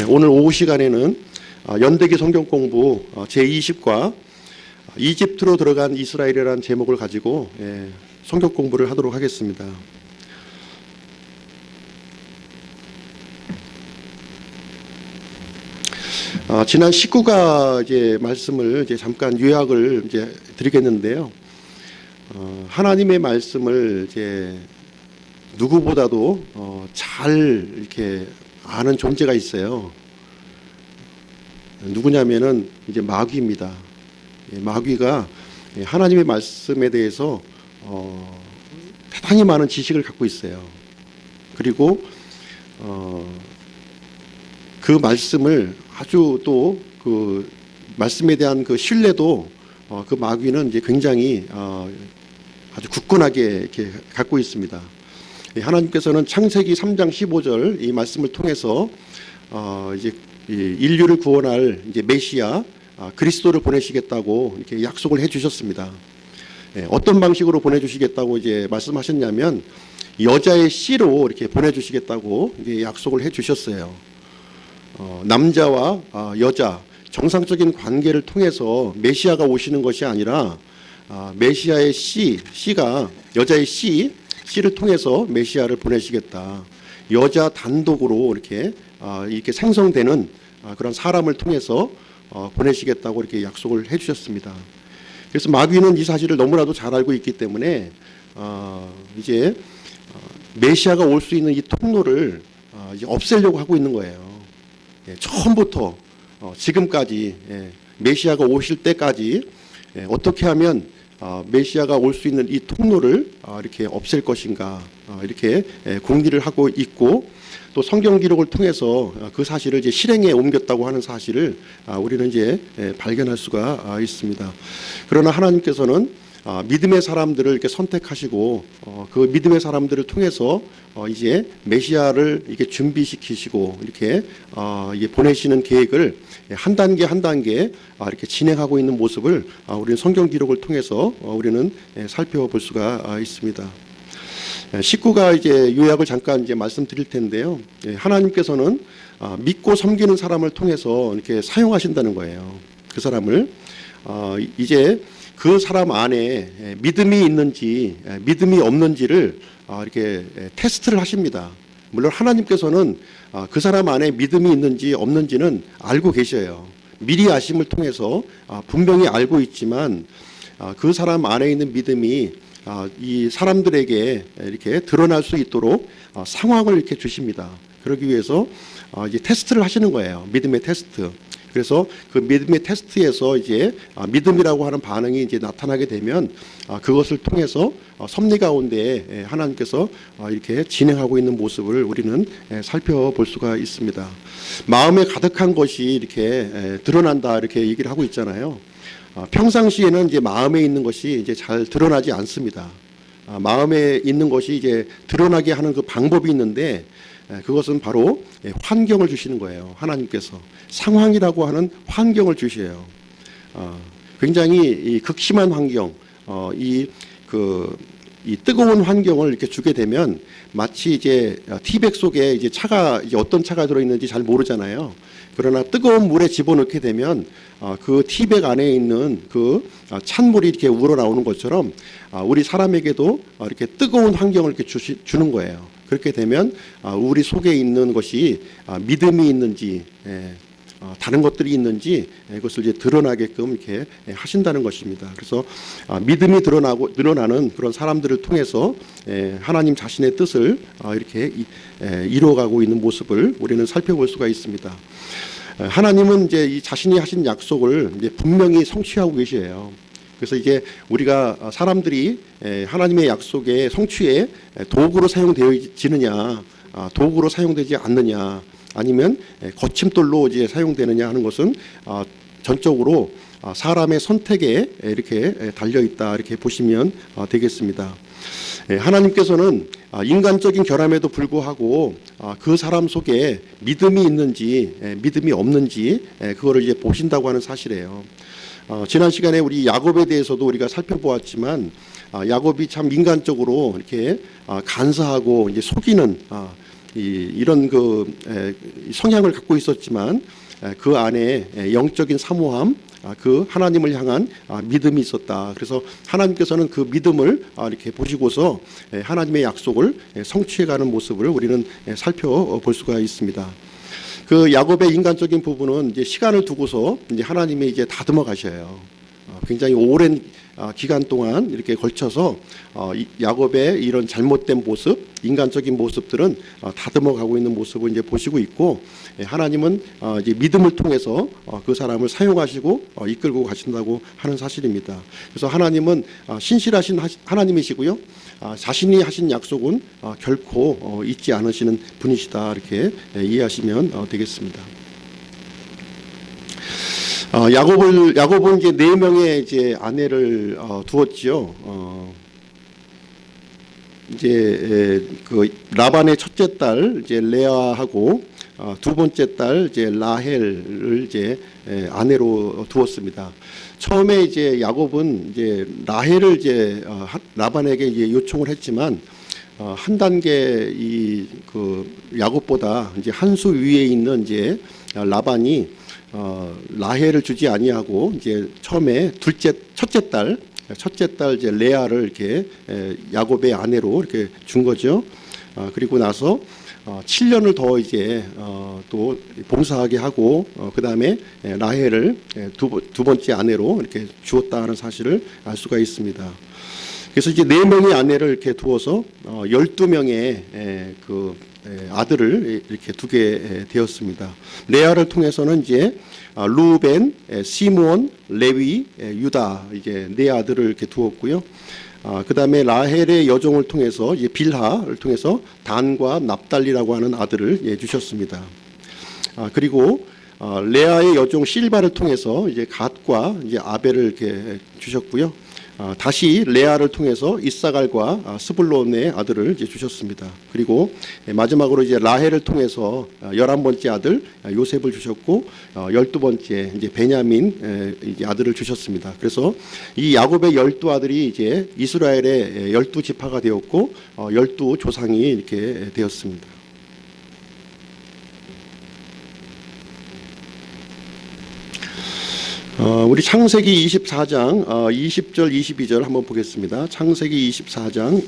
오늘 오후 시간에는 연대기 성경 공부 제20과 이집트로 들어간 이스라엘이라는 제목을 가지고 성경 공부를 하도록 하겠습니다. 지난 19가 이제 말씀을 이제 잠깐 요약을 이제 드리겠는데요. 하나님의 말씀을 이제 누구보다도 잘 이렇게 아는 존재가 있어요. 누구냐면은 이제 마귀입니다. 마귀가 하나님의 말씀에 대해서 대단히 많은 지식을 갖고 있어요. 그리고 그 말씀을 아주 또 그 말씀에 대한 그 신뢰도 그 마귀는 이제 굉장히 아주 굳건하게 이렇게 갖고 있습니다. 하나님께서는 창세기 3장 15절 이 말씀을 통해서 이제 인류를 구원할 이제 메시아 그리스도를 보내시겠다고 이렇게 약속을 해주셨습니다. 어떤 방식으로 보내주시겠다고 이제 말씀하셨냐면 여자의 씨로 이렇게 보내주시겠다고 이제 약속을 해주셨어요. 남자와 여자 정상적인 관계를 통해서 메시아가 오시는 것이 아니라 메시아의 씨가 여자의 씨를 통해서 메시아를 보내시겠다. 여자 단독으로 이렇게 생성되는 그런 사람을 통해서 보내시겠다고 이렇게 약속을 해주셨습니다. 그래서 마귀는 이 사실을 너무나도 잘 알고 있기 때문에 이제 메시아가 올 수 있는 이 통로를 이제 없애려고 하고 있는 거예요. 처음부터 지금까지 메시아가 오실 때까지 어떻게 하면 메시아가 올 수 있는 이 통로를 이렇게 없앨 것인가 이렇게 궁리를 하고 있고, 또 성경 기록을 통해서 그 사실을 이제 실행에 옮겼다고 하는 사실을 우리는 이제 발견할 수가 있습니다. 그러나 하나님께서는 믿음의 사람들을 이렇게 선택하시고 그 믿음의 사람들을 통해서 이제 메시아를 이렇게 준비시키시고 이렇게 보내시는 계획을 한 단계 한 단계 이렇게 진행하고 있는 모습을 우리는 성경 기록을 통해서 우리는 살펴볼 수가 있습니다. 19가 이제 요약을 잠깐 이제 말씀드릴 텐데요. 하나님께서는 믿고 섬기는 사람을 통해서 이렇게 사용하신다는 거예요. 그 사람을 이제 그 사람 안에 믿음이 있는지 믿음이 없는지를 이렇게 테스트를 하십니다. 물론 하나님께서는 그 사람 안에 믿음이 있는지 없는지는 알고 계셔요. 미리 아심을 통해서 분명히 알고 있지만 그 사람 안에 있는 믿음이 이 사람들에게 이렇게 드러날 수 있도록 상황을 이렇게 주십니다. 그러기 위해서 이제 테스트를 하시는 거예요. 믿음의 테스트. 그래서 그 믿음의 테스트에서 이제 믿음이라고 하는 반응이 이제 나타나게 되면 그것을 통해서 섭리 가운데 하나님께서 이렇게 진행하고 있는 모습을 우리는 살펴볼 수가 있습니다. 마음에 가득한 것이 이렇게 드러난다 이렇게 얘기를 하고 있잖아요. 평상시에는 이제 마음에 있는 것이 이제 잘 드러나지 않습니다. 마음에 있는 것이 이제 드러나게 하는 그 방법이 있는데 그것은 바로 환경을 주시는 거예요. 하나님께서 상황이라고 하는 환경을 주셔요. 굉장히 이 극심한 환경, 이 뜨거운 환경을 이렇게 주게 되면 마치 이제 티백 속에 이제 차가 이제 어떤 차가 들어있는지 잘 모르잖아요. 그러나 뜨거운 물에 집어넣게 되면 그 티백 안에 있는 그 찬물이 이렇게 우러나오는 것처럼 우리 사람에게도 이렇게 뜨거운 환경을 이렇게 주는 거예요. 그렇게 되면 우리 속에 있는 것이 믿음이 있는지 다른 것들이 있는지 이것을 이제 드러나게끔 이렇게 하신다는 것입니다. 그래서 믿음이 드러나는 그런 사람들을 통해서 하나님 자신의 뜻을 이렇게 이루어가고 있는 모습을 우리는 살펴볼 수가 있습니다. 하나님은 이제 이 자신이 하신 약속을 이제 분명히 성취하고 계셔요. 그래서 이제 우리가 사람들이 하나님의 약속의 성취에 도구로 사용되어지느냐, 도구로 사용되지 않느냐, 아니면 거침돌로 이제 사용되느냐 하는 것은 전적으로 사람의 선택에 이렇게 달려 있다 이렇게 보시면 되겠습니다. 하나님께서는 인간적인 결함에도 불구하고 그 사람 속에 믿음이 있는지 믿음이 없는지 그거를 이제 보신다고 하는 사실이에요. 지난 시간에 우리 야곱에 대해서도 우리가 살펴보았지만 야곱이 참 인간적으로 이렇게 간사하고 이제 속이는 이런 성향을 갖고 있었지만 그 안에 영적인 사모함, 그 하나님을 향한 믿음이 있었다. 그래서 하나님께서는 그 믿음을 이렇게 보시고서 하나님의 약속을 성취해가는 모습을 우리는 살펴볼 수가 있습니다. 그 야곱의 인간적인 부분은 이제 시간을 두고서 이제 하나님이 이제 다듬어 가셔요. 굉장히 오랜 기간 동안 이렇게 걸쳐서 야곱의 이런 잘못된 모습, 인간적인 모습들은 다듬어 가고 있는 모습을 이제 보시고 있고, 하나님은 이제 믿음을 통해서 그 사람을 사용하시고 이끌고 가신다고 하는 사실입니다. 그래서 하나님은 신실하신 하나님이시고요, 자신이 하신 약속은 결코 잊지 않으시는 분이시다, 이렇게 이해하시면 되겠습니다. 야곱은 이제 4명의 이제 아내를 두었지요. 이제 그 라반의 첫째 딸 이제 레아하고 두 번째 딸 이제 라헬을 이제 아내로 두었습니다. 처음에 이제 야곱은 이제 라헬을 이제 라반에게 이제 요청을 했지만 한 단계 그 야곱보다 이제 한 수 위에 있는 이제 라반이 라헬을 주지 아니하고 이제 처음에 첫째 딸 이제 레아를 이렇게 야곱의 아내로 이렇게 준 거죠. 그리고 나서 7년을 더 이제 또 봉사하게 하고 그 다음에 라헬을 두 번째 아내로 이렇게 주었다는 사실을 알 수가 있습니다. 그래서 이제 4명의 아내를 이렇게 두어서 12명의 그 아들을 이렇게 두게 되었습니다. 레아를 통해서는 이제 루벤, 시므온, 레위, 유다 이제 4아들을 이렇게 두었고요. 그 다음에 라헬의 여종을 통해서 이제 빌하를 통해서 단과 납달리라고 하는 아들을 주셨습니다. 그리고 레아의 여종 실바를 통해서 이제 갓과 이제 아벨을 이렇게 주셨고요. 다시 레아를 통해서 이사갈과 스불론의 아들을 이제 주셨습니다. 그리고 마지막으로 이제 라헬을 통해서 11번째 아들 요셉을 주셨고 12번째 이제 베냐민 이제 아들을 주셨습니다. 그래서 이 야곱의 12아들이 이제 이스라엘의 12지파가 되었고 12조상이 이렇게 되었습니다. 우리 창세기 24장 20절 22절 한번 보겠습니다. 창세기 24장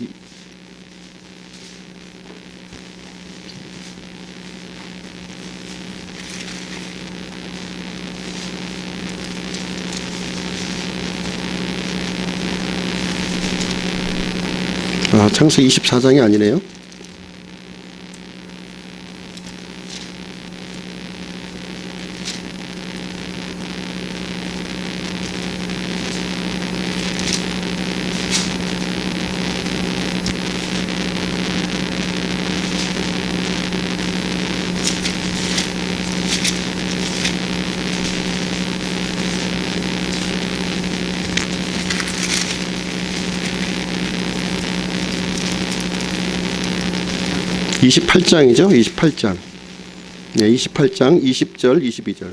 창세기 24장이 아니네요. (28장이죠) 28장. 네, 28장 20절 22절.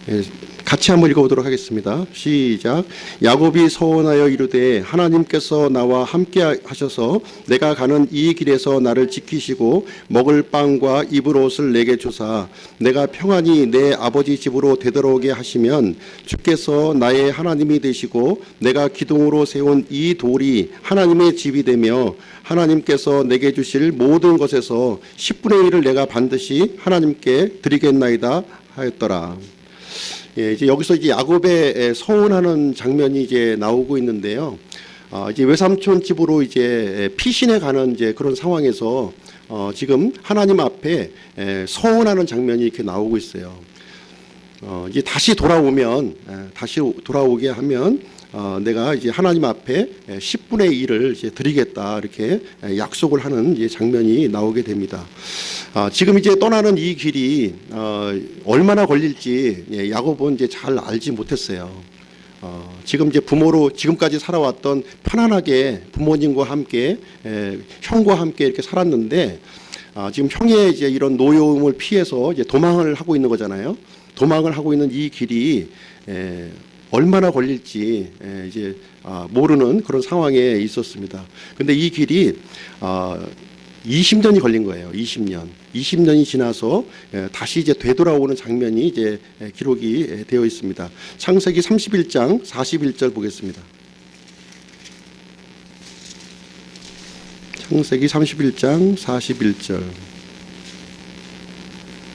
네, 같이 한번 읽어보도록 하겠습니다. 시작. 야곱이 서원하여 이르되 하나님께서 나와 함께 하셔서 내가 가는 이 길에서 나를 지키시고 먹을 빵과 입을 옷을 내게 주사 내가 평안히 내 아버지 집으로 되돌아오게 하시면 주께서 나의 하나님이 되시고 내가 기둥으로 세운 이 돌이 하나님의 집이 되며 하나님께서 내게 주실 모든 것에서 10분의 1을 내가 반드시 하나님께 드리겠나이다 하였더라. 예, 이제 여기서 이제 야곱의 서원하는 장면이 이제 나오고 있는데요. 이제 외삼촌 집으로 이제 피신해 가는 이제 그런 상황에서 지금 하나님 앞에 서원하는 장면이 이렇게 나오고 있어요. 이제 다시 돌아오게 하면 내가 이제 하나님 앞에 10분의 1을 이제 드리겠다 이렇게 약속을 하는 이제 장면이 나오게 됩니다. 지금 이제 떠나는 이 길이 얼마나 걸릴지 야곱은 이제 잘 알지 못했어요. 지금 이제 부모로 지금까지 살아왔던 편안하게 부모님과 함께 형과 함께 이렇게 살았는데 지금 형의 이제 이런 노여움을 피해서 이제 도망을 하고 있는 거잖아요. 도망을 하고 있는 이 길이 얼마나 걸릴지 이제 모르는 그런 상황에 있었습니다. 근데 이 길이 20년이 걸린 거예요. 20년이 지나서 다시 이제 되돌아오는 장면이 이제 기록이 되어 있습니다. 창세기 31장 41절 보겠습니다. 창세기 31장 41절.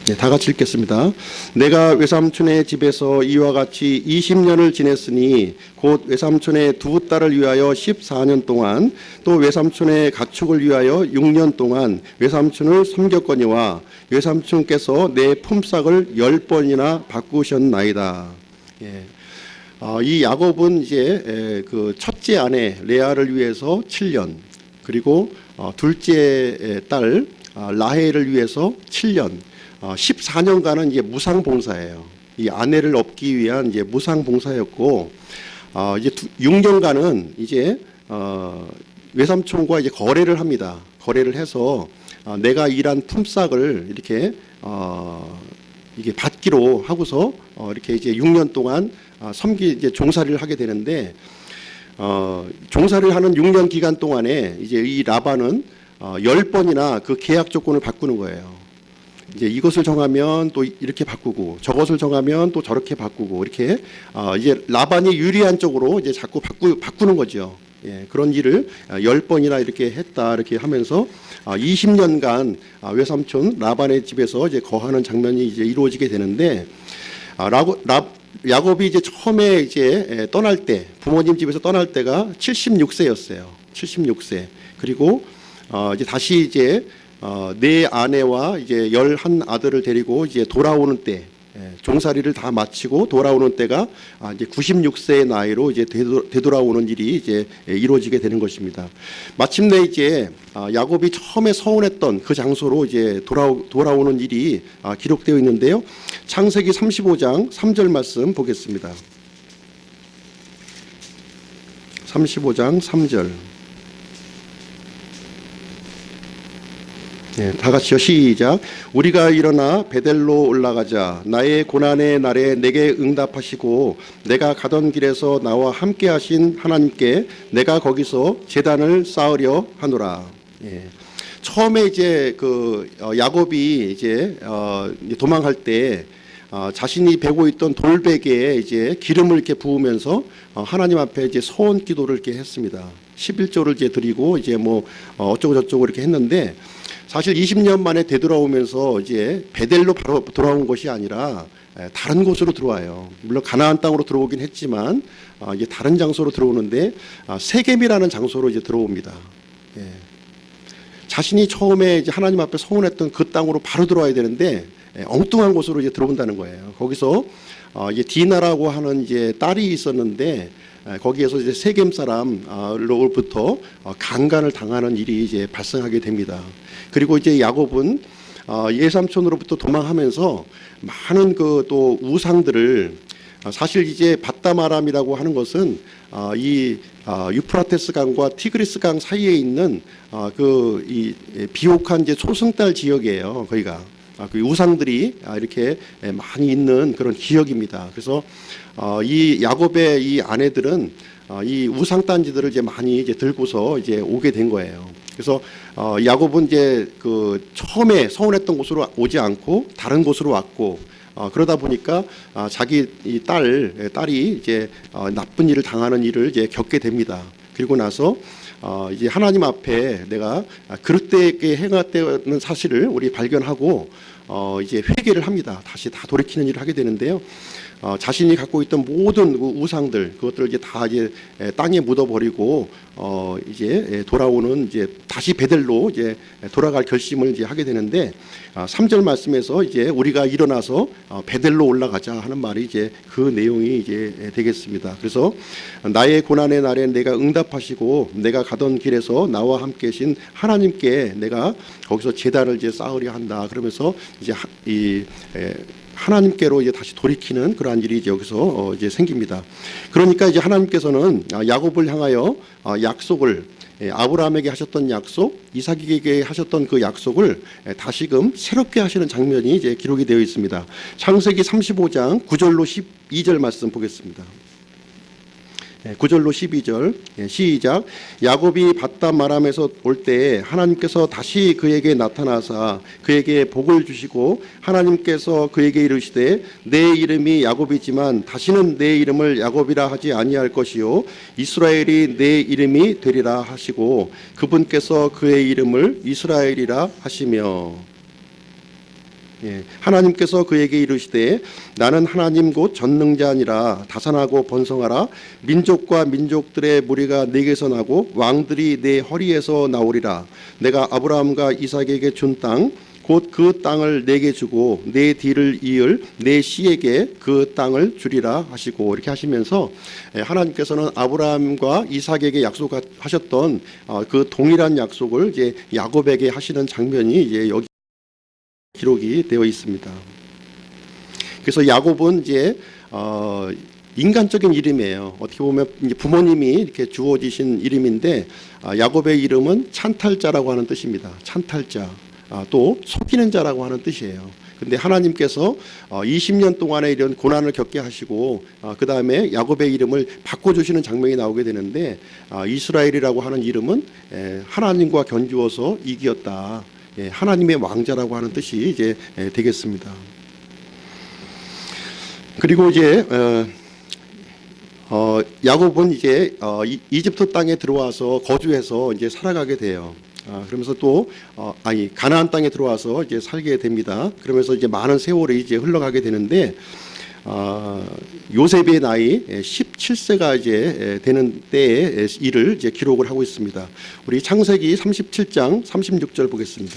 네, 다 같이 읽겠습니다. 내가 외삼촌의 집에서 이와 같이 20년을 지냈으니 곧 외삼촌의 두 딸을 위하여 14년 동안 또 외삼촌의 가축을 위하여 6년 동안 외삼촌을 섬겼거니와 외삼촌께서 내 품삯을 10번이나 바꾸셨나이다. 예. 이 야곱은 이제 그 첫째 아내 레아를 위해서 7년, 그리고 둘째 딸 라헬을 위해서 7년, 14년간은 이제 무상 봉사예요. 이 아내를 얻기 위한 이제 무상 봉사였고, 이제 6년간은 이제 외삼촌과 이제 거래를 합니다. 거래를 해서 내가 일한 품삯을 이렇게 이게 받기로 하고서 이렇게 이제 6년 동안 이제 종살이를 하게 되는데, 종살이를 하는 6년 기간 동안에 이제 이 라반은 10번이나 그 계약 조건을 바꾸는 거예요. 이제 이것을 정하면 또 이렇게 바꾸고 저것을 정하면 또 저렇게 바꾸고 이렇게 이제 라반이 유리한 쪽으로 이제 자꾸 바꾸는 거죠. 예, 그런 일을 10번이나 이렇게 했다 이렇게 하면서 20년간 외삼촌 라반의 집에서 이제 거하는 장면이 이제 이루어지게 되는데, 야곱이 이제 처음에 이제 떠날 때, 부모님 집에서 떠날 때가 76세였어요. 76세. 그리고 이제 다시 이제 네 아내와 이제 11 아들을 데리고 이제 돌아오는 때, 종살이를 다 마치고 돌아오는 때가 이제 96세의 나이로 이제 되돌아오는 일이 이제 이루어지게 되는 것입니다. 마침내 이제 야곱이 처음에 서원했던 그 장소로 이제 돌아오는 일이 기록되어 있는데요. 창세기 35장 3절 말씀 보겠습니다. 35장 3절. 네, 다 같이요. 시작. 우리가 일어나 베델로 올라가자. 나의 고난의 날에 내게 응답하시고 내가 가던 길에서 나와 함께 하신 하나님께 내가 거기서 제단을 쌓으려 하노라. 예. 처음에 이제 그 야곱이 이제 도망할 때 자신이 베고 있던 돌베개에 이제 기름을 이렇게 부으면서 하나님 앞에 이제 소원 기도를 이렇게 했습니다. 11조를 이제 드리고 이제 뭐 어쩌고 저쩌고 이렇게 했는데, 사실 20년 만에 되돌아오면서 이제 베델로 바로 돌아온 것이 아니라 다른 곳으로 들어와요. 물론 가나안 땅으로 들어오긴 했지만 이제 다른 장소로 들어오는데 세겜이라는 장소로 이제 들어옵니다. 예. 자신이 처음에 이제 하나님 앞에 서원했던 그 땅으로 바로 들어와야 되는데 엉뚱한 곳으로 이제 들어온다는 거예요. 거기서 이제 디나라고 하는 이제 딸이 있었는데, 거기에서 이제 세겜 사람으로부터 강간을 당하는 일이 이제 발생하게 됩니다. 그리고 이제 야곱은 예삼촌으로부터 도망하면서 많은 그 또 우상들을, 사실 이제 밧다마람이라고 하는 것은 이 유프라테스 강과 티그리스 강 사이에 있는 그 이 비옥한 이제 초승달 지역이에요. 거기가 그 우상들이 이렇게 많이 있는 그런 지역입니다. 그래서 이 야곱의 이 아내들은 이 우상 단지들을 이제 많이 이제 들고서 이제 오게 된 거예요. 그래서 야곱은 이제 그 처음에 서원했던 곳으로 오지 않고 다른 곳으로 왔고, 그러다 보니까 자기 이 딸이 이제 나쁜 일을 당하는 일을 이제 겪게 됩니다. 그리고 나서 이제 하나님 앞에 내가 그릇되게 행했다는 사실을 우리 발견하고 이제 회개를 합니다. 다시 다 돌이키는 일을 하게 되는데요. 자신이 갖고 있던 모든 우상들, 그것들을 이제 다 이제 땅에 묻어버리고 이제 돌아오는 이제 다시 베델로 이제 돌아갈 결심을 이제 하게 되는데, 3절 말씀에서 이제 우리가 일어나서 베델로 올라가자 하는 말이 이제 그 내용이 이제 되겠습니다. 그래서 나의 고난의 날에 내가 응답하시고 내가 가던 길에서 나와 함께 계신 하나님께 내가 거기서 제단을 이제 쌓으려 한다. 그러면서 이제 하나님께로 이제 다시 돌이키는 그러한 일이 이제 여기서 이제 생깁니다. 그러니까 이제 하나님께서는 야곱을 향하여 약속을, 아브라함에게 하셨던 약속, 이삭에게 하셨던 그 약속을 다시금 새롭게 하시는 장면이 이제 기록이 되어 있습니다. 창세기 35장 9절로 12절 말씀 보겠습니다. 9절로 12절 시작. 야곱이 바담 아람에서 올 때 하나님께서 다시 그에게 나타나사 그에게 복을 주시고 하나님께서 그에게 이르시되 내 이름이 야곱이지만 다시는 내 이름을 야곱이라 하지 아니할 것이요 이스라엘이 내 이름이 되리라 하시고 그분께서 그의 이름을 이스라엘이라 하시며 하나님께서 그에게 이르시되 나는 하나님 곧 전능자니라 다산하고 번성하라 민족과 민족들의 무리가 내게서 나고 왕들이 내 허리에서 나오리라 내가 아브라함과 이삭에게 준 땅 곧 그 땅을 내게 주고 내 뒤를 이을 내 씨에게 그 땅을 주리라 하시고 이렇게 하시면서 하나님께서는 아브라함과 이삭에게 약속하셨던 그 동일한 약속을 이제 야곱에게 하시는 장면이 이제 여기 기록이 되어 있습니다. 그래서 야곱은 이제 인간적인 이름이에요. 어떻게 보면 부모님이 이렇게 주어지신 이름인데 야곱의 이름은 찬탈자라고 하는 뜻입니다. 찬탈자, 또 속이는 자라고 하는 뜻이에요. 근데 하나님께서 20년 동안의 이런 고난을 겪게 하시고 그 다음에 야곱의 이름을 바꿔주시는 장면이 나오게 되는데 이스라엘이라고 하는 이름은 하나님과 견주어서 이기었다. 하나님의 왕자라고 하는 뜻이 이제 되겠습니다. 그리고 이제 야곱은 이제 이집트 땅에 들어와서 거주해서 이제 살아가게 돼요. 그러면서 또 가나안 땅에 들어와서 이제 살게 됩니다. 그러면서 이제 많은 세월이 이제 흘러가게 되는데 요셉의 나이 17세가 이제 되는 때의 일을 이제 기록을 하고 있습니다. 우리 창세기 37장 36절 보겠습니다.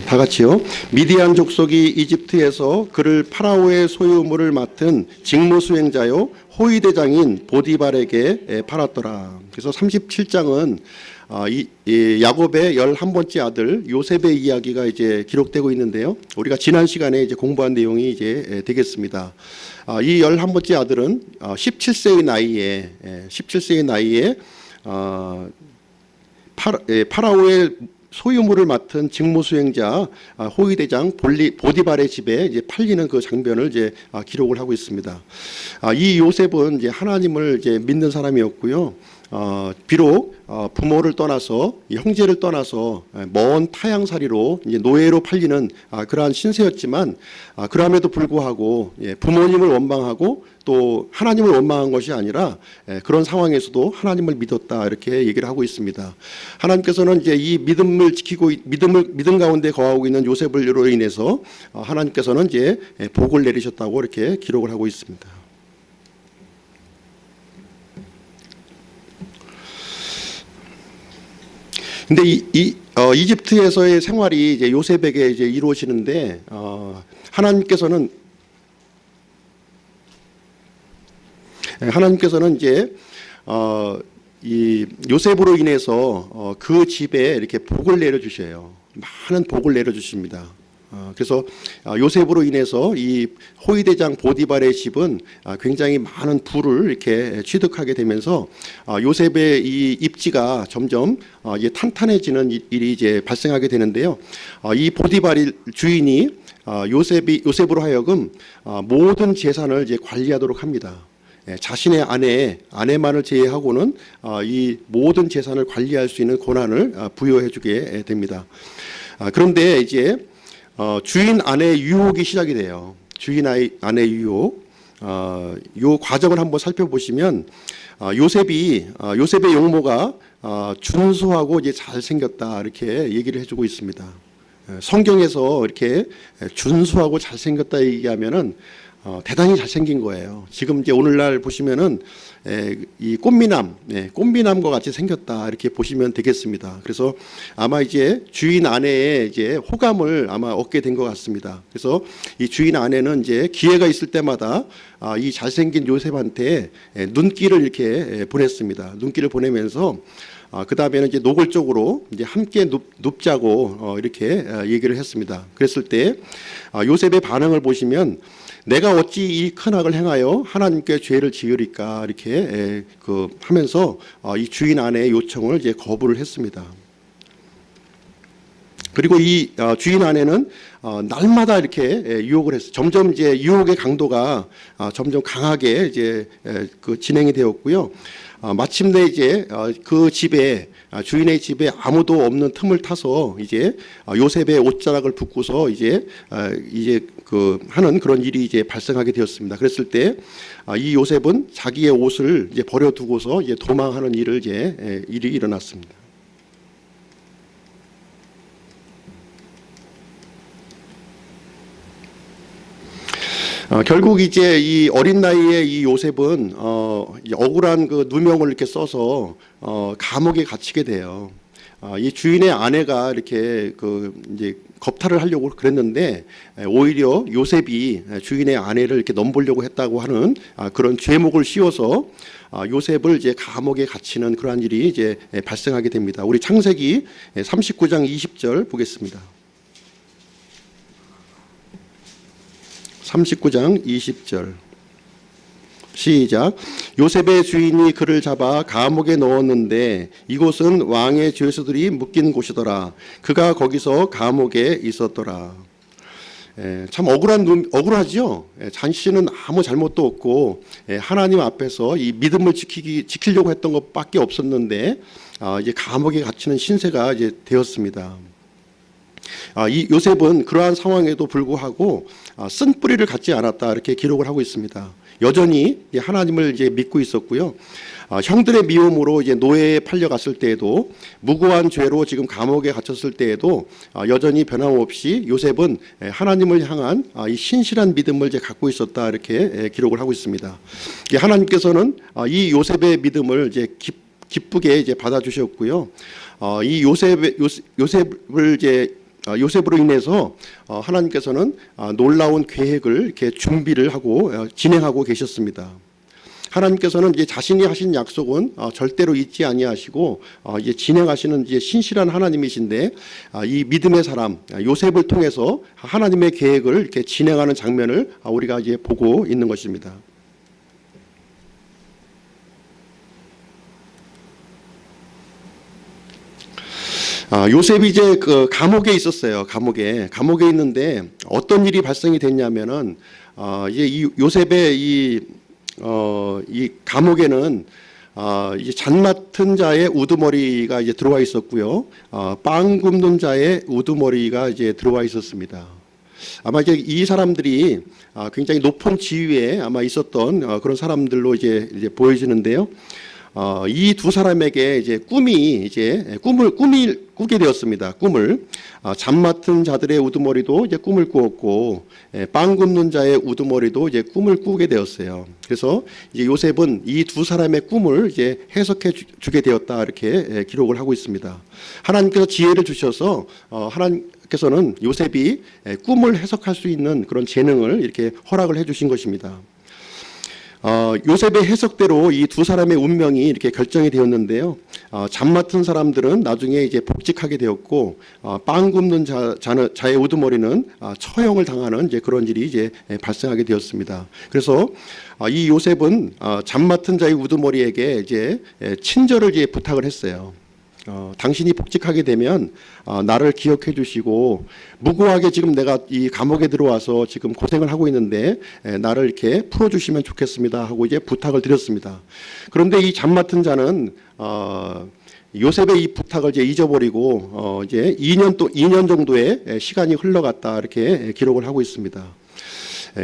다 같이요. 미디안 족속이 이집트에서 그를 파라오의 소유물을 맡은 직무 수행자요 호위대장인 보디발에게 팔았더라. 그래서 37장은 야곱의 11번째 아들 요셉의 이야기가 이제 기록되고 있는데요. 우리가 지난 시간에 이제 공부한 내용이 이제 되겠습니다. 이 11번째 아들은 17세의 나이에 파라오의 소유물을 맡은 직무수행자 호위대장 보디발의 집에 이제 팔리는 그 장면을 이제 기록을 하고 있습니다. 이 요셉은 이제 하나님을 이제 믿는 사람이었고요. 비록 부모를 떠나서 형제를 떠나서 먼 타향살이로 이제 노예로 팔리는 그러한 신세였지만 그럼에도 불구하고 부모님을 원망하고 또 하나님을 원망한 것이 아니라 그런 상황에서도 하나님을 믿었다 이렇게 얘기를 하고 있습니다. 하나님께서는 이제 이 믿음을 지키고 믿음 가운데 거하고 있는 요셉으로 인해서 하나님께서는 이제 복을 내리셨다고 이렇게 기록을 하고 있습니다. 근데 이집트에서의 생활이 이제 요셉에게 이제 이루어지는데 하나님께서는 이제 이 요셉으로 인해서 그 집에 이렇게 복을 내려 주셔요. 많은 복을 내려 주십니다. 그래서 요셉으로 인해서 이 호위대장 보디발의 집은 굉장히 많은 부를 이렇게 취득하게 되면서 요셉의 이 입지가 점점 이제 탄탄해지는 일이 이제 발생하게 되는데요. 이 보디발 주인이 요셉으로 하여금 모든 재산을 이제 관리하도록 합니다. 자신의 아내만을 제외하고는 이 모든 재산을 관리할 수 있는 권한을 부여해주게 됩니다. 그런데 이제 주인 아내의 유혹이 시작이 돼요. 주인 아내의 유혹. 이 과정을 한번 살펴보시면 요셉의 용모가 준수하고 이제 잘생겼다 이렇게 얘기를 해주고 있습니다. 성경에서 이렇게 준수하고 잘생겼다 얘기하면은 대단히 잘생긴 거예요. 지금 이제 오늘날 보시면은 이 꽃미남과 같이 생겼다 이렇게 보시면 되겠습니다. 그래서 아마 이제 주인 아내의 이제 호감을 아마 얻게 된 것 같습니다. 그래서 이 주인 아내는 이제 기회가 있을 때마다 이 잘생긴 요셉한테 눈길을 이렇게 보냈습니다. 눈길을 보내면서 그 다음에는 이제 노골적으로 이제 함께 눕자고 이렇게 얘기를 했습니다. 그랬을 때 요셉의 반응을 보시면 내가 어찌 이 큰 악을 행하여 하나님께 죄를 지으리까 이렇게 하면서 이 주인 아내의 요청을 이제 거부를 했습니다. 그리고 이 주인 아내는 날마다 이렇게 유혹을 했어요. 점점 이제 유혹의 강도가 점점 강하게 이제 그 진행이 되었고요. 마침내 이제 그 집에 주인의 집에 아무도 없는 틈을 타서 이제 요셉의 옷자락을 붙고서 이제 그 하는 그런 일이 이제 발생하게 되었습니다. 그랬을 때 이 요셉은 자기의 옷을 이제 버려두고서 이제 도망하는 일이 일어났습니다. 결국 이제 이 어린 나이에 이 요셉은 억울한 그 누명을 이렇게 써서 감옥에 갇히게 돼요. 이 주인의 아내가 이렇게 그 이제 겁탈을 하려고 그랬는데 오히려 요셉이 주인의 아내를 이렇게 넘보려고 했다고 하는 그런 죄목을 씌워서 요셉을 이제 감옥에 갇히는 그러한 일이 이제 발생하게 됩니다. 우리 창세기 39장 20절 보겠습니다. 39장 20절 시작. 요셉의 주인이 그를 잡아 감옥에 넣었는데 이곳은 왕의 죄수들이 묶인 곳이더라. 그가 거기서 감옥에 있었더라. 참 억울하죠. 자신은 아무 잘못도 없고 하나님 앞에서 이 믿음을 지키려고 했던 것밖에 없었는데 이제 감옥에 갇히는 신세가 이제 되었습니다. 이 요셉은 그러한 상황에도 불구하고 쓴 뿌리를 갖지 않았다 이렇게 기록을 하고 있습니다. 여전히 하나님을 이제 믿고 있었고요. 형들의 미움으로 이제 노예에 팔려갔을 때에도 무고한 죄로 지금 감옥에 갇혔을 때에도 여전히 변함없이 요셉은 하나님을 향한 이 신실한 믿음을 이제 갖고 있었다 이렇게 기록을 하고 있습니다. 하나님께서는 이 요셉의 믿음을 이제 기쁘게 이제 받아주셨고요. 이 요셉을 이제 요셉으로 인해서 하나님께서는 놀라운 계획을 이렇게 준비를 하고 진행하고 계셨습니다. 하나님께서는 이제 자신이 하신 약속은 절대로 잊지 아니하시고 이제 진행하시는 이제 신실한 하나님이신데 이 믿음의 사람 요셉을 통해서 하나님의 계획을 이렇게 진행하는 장면을 우리가 이제 보고 있는 것입니다. 요셉이 이제 그 감옥에 있었어요. 감옥에 있는데 어떤 일이 발생이 됐냐면은 이제 이 요셉의 이 감옥에는 이제 잔 맡은 자의 우두머리가 이제 들어와 있었고요. 빵 굽는 자의 우두머리가 이제 들어와 있었습니다. 아마 이제 이 사람들이 굉장히 높은 지위에 아마 있었던 그런 사람들로 이제 보여지는데요. 이 두 사람에게 이제 꿈을 꾸게 되었습니다. 꿈을 잠 맡은 자들의 우두머리도 이제 꿈을 꾸었고 빵 굽는 자의 우두머리도 이제 꿈을 꾸게 되었어요. 그래서 이제 요셉은 이 두 사람의 꿈을 이제 해석해 주게 되었다 이렇게 기록을 하고 있습니다. 하나님께서 지혜를 주셔서 하나님께서는 요셉이 꿈을 해석할 수 있는 그런 재능을 이렇게 허락을 해주신 것입니다. 요셉의 해석대로 이 두 사람의 운명이 이렇게 결정이 되었는데요. 잠 맡은 사람들은 나중에 이제 복직하게 되었고, 빵 굽는 자의 우두머리는 처형을 당하는 이제 그런 일이 이제 발생하게 되었습니다. 그래서 이 요셉은 잠 맡은 자의 우두머리에게 이제 친절을 이제 부탁을 했어요. 당신이 복직하게 되면 나를 기억해 주시고 무고하게 지금 내가 이 감옥에 들어와서 지금 고생을 하고 있는데 나를 이렇게 풀어주시면 좋겠습니다 하고 이제 부탁을 드렸습니다. 그런데 이 잠 맡은 자는 요셉의 이 부탁을 이제 잊어버리고 이제 2년 정도의 시간이 흘러갔다 이렇게 기록을 하고 있습니다.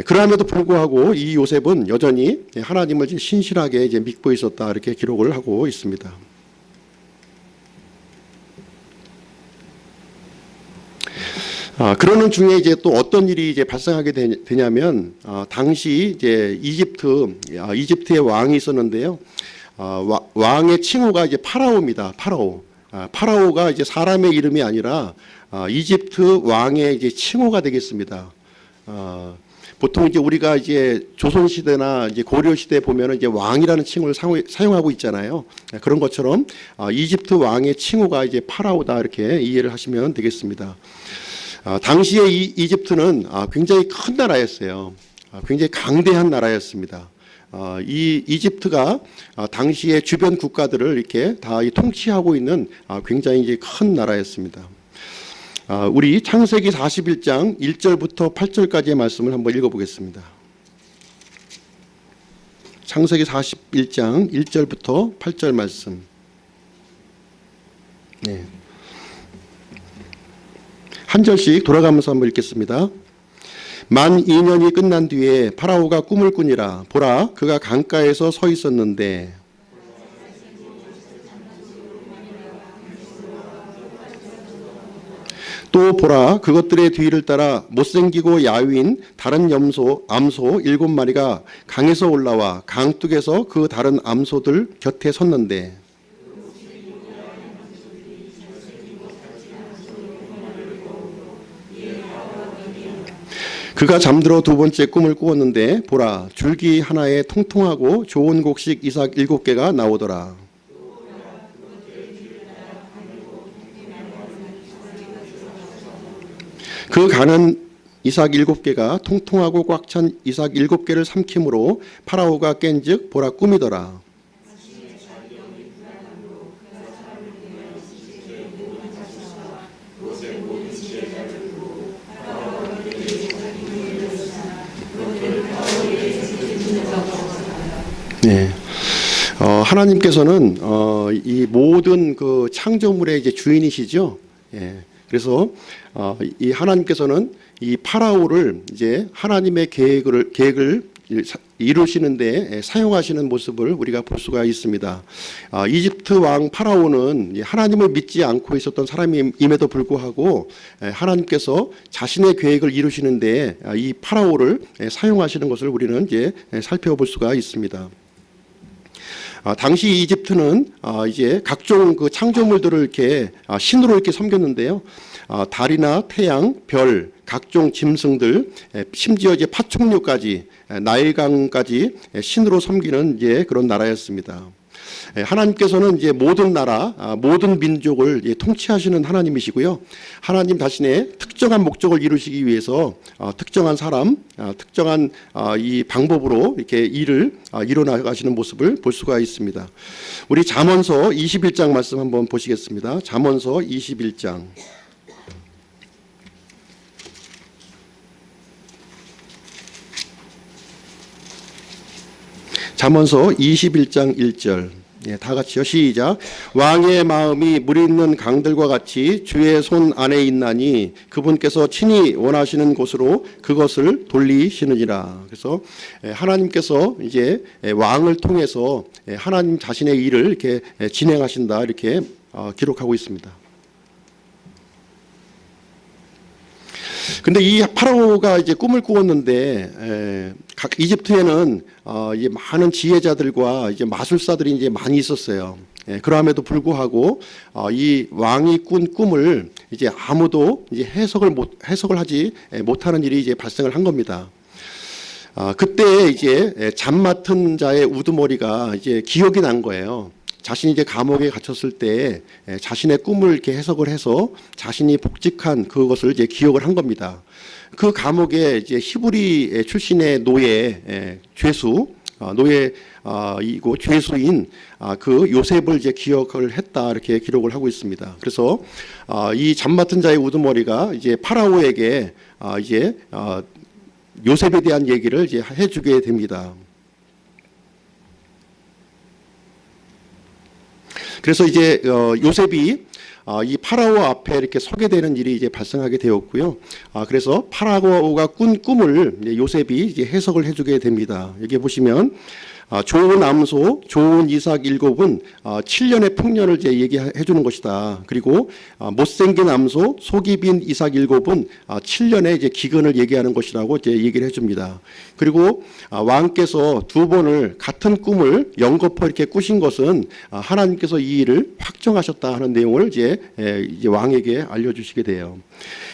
그럼에도 불구하고 이 요셉은 여전히 하나님을 이제 신실하게 이제 믿고 있었다 이렇게 기록을 하고 있습니다. 그러는 중에 이제 또 어떤 일이 이제 발생하게 되냐면 당시 이제 이집트의 왕이 있었는데요. 왕의 칭호가 이제 파라오입니다. 파라오가 이제 사람의 이름이 아니라 이집트 왕의 이제 칭호가 되겠습니다. 보통 이제 우리가 이제 조선 시대나 이제 고려 시대 보면은 이제 왕이라는 칭호를 사용하고 있잖아요. 그런 것처럼 이집트 왕의 칭호가 이제 파라오다 이렇게 이해를 하시면 되겠습니다. 당시에 이집트는 굉장히 큰 나라였어요. 굉장히 강대한 나라였습니다. 이 이집트가 당시의 주변 국가들을 이렇게 다 통치하고 있는 굉장히 이제 큰 나라였습니다. 우리 창세기 41장 1절부터 8절까지의 말씀을 한번 읽어보겠습니다. 창세기 41장 1절부터 8절 말씀. 네. 한 절씩 돌아가면서 한번 읽겠습니다. 만 2년이 끝난 뒤에 파라오가 꿈을 꾸니라. 보라, 그가 강가에서 서 있었는데 또 보라, 그것들의 뒤를 따라 못생기고 야윈 다른 암소 7마리가 강에서 올라와 강둑에서 그 다른 암소들 곁에 섰는데 그가 잠들어 두 번째 꿈을 꾸었는데 보라, 줄기 하나에 통통하고 좋은 곡식 이삭 7개가 나오더라. 그 가는 이삭 7개가 통통하고 꽉 찬 이삭 7개를 삼킴으로 파라오가 깬즉 보라, 꿈이더라. 네, 하나님께서는 이 모든 그 창조물의 이제 주인이시죠. 예, 그래서 이 하나님께서는 이 파라오를 이제 하나님의 계획을 이루시는데 사용하시는 모습을 우리가 볼 수가 있습니다. 이집트 왕 파라오는 하나님을 믿지 않고 있었던 사람임에도 불구하고 하나님께서 자신의 계획을 이루시는데 이 파라오를 사용하시는 것을 우리는 이제 살펴볼 수가 있습니다. 당시 이집트는 이제 각종 그 창조물들을 이렇게 신으로 이렇게 섬겼는데요. 달이나 태양, 별, 각종 짐승들, 심지어 이제 파충류까지 나일강까지 신으로 섬기는 이제 그런 나라였습니다. 하나님께서는 이제 모든 나라, 모든 민족을 통치하시는 하나님이시고요. 하나님 자신의 특정한 목적을 이루시기 위해서 특정한 사람, 특정한 이 방법으로 이렇게 일을 이뤄나가시는 모습을 볼 수가 있습니다. 우리 잠언서 21장 말씀 한번 보시겠습니다. 잠언서 21장. 잠언서 21장 1절. 예, 다 같이요. 시작. 왕의 마음이 물 있는 강들과 같이 주의 손 안에 있나니 그분께서 친히 원하시는 곳으로 그것을 돌리시느니라. 그래서 하나님께서 이제 왕을 통해서 하나님 자신의 일을 이렇게 진행하신다, 이렇게 기록하고 있습니다. 근데 이 파라오가 이제 꿈을 꾸었는데 각 이집트에는 이제 많은 지혜자들과 이제 마술사들이 이제 많이 있었어요. 그럼에도 불구하고 이 왕이 꾼 꿈을 이제 아무도 이제 해석을 하지 못하는 일이 이제 발생을 한 겁니다. 그때 이제 잠 맡은 자의 우두머리가 이제 기억이 난 거예요. 자신이 이제 감옥에 갇혔을 때 자신의 꿈을 이렇게 해석을 해서 자신이 복직한 그것을 이제 기억을 한 겁니다. 그 감옥에 이제 히브리 출신의 노예이고 죄수인 그 요셉을 이제 기억을 했다, 이렇게 기록을 하고 있습니다. 그래서 이 잠 맡은 자의 우두머리가 이제 파라오에게 이제 요셉에 대한 얘기를 이제 해주게 됩니다. 그래서 이제 요셉이 이 파라오 앞에 이렇게 서게 되는 일이 이제 발생하게 되었고요. 그래서 파라오가 꾼 꿈을 요셉이 이제 해석을 해주게 됩니다. 여기 보시면 좋은 암소, 좋은 이삭 7은 7년의 풍년을 이제 얘기해 주는 것이다. 그리고 못생긴 암소, 속이 빈 이삭 7은 7년의 이제 기근을 얘기하는 것이라고 이제 얘기를 해줍니다. 그리고 왕께서 두 번을 같은 꿈을 연거푸 이렇게 꾸신 것은 하나님께서 이 일을 확정하셨다 하는 내용을 이제 왕에게 알려주시게 돼요.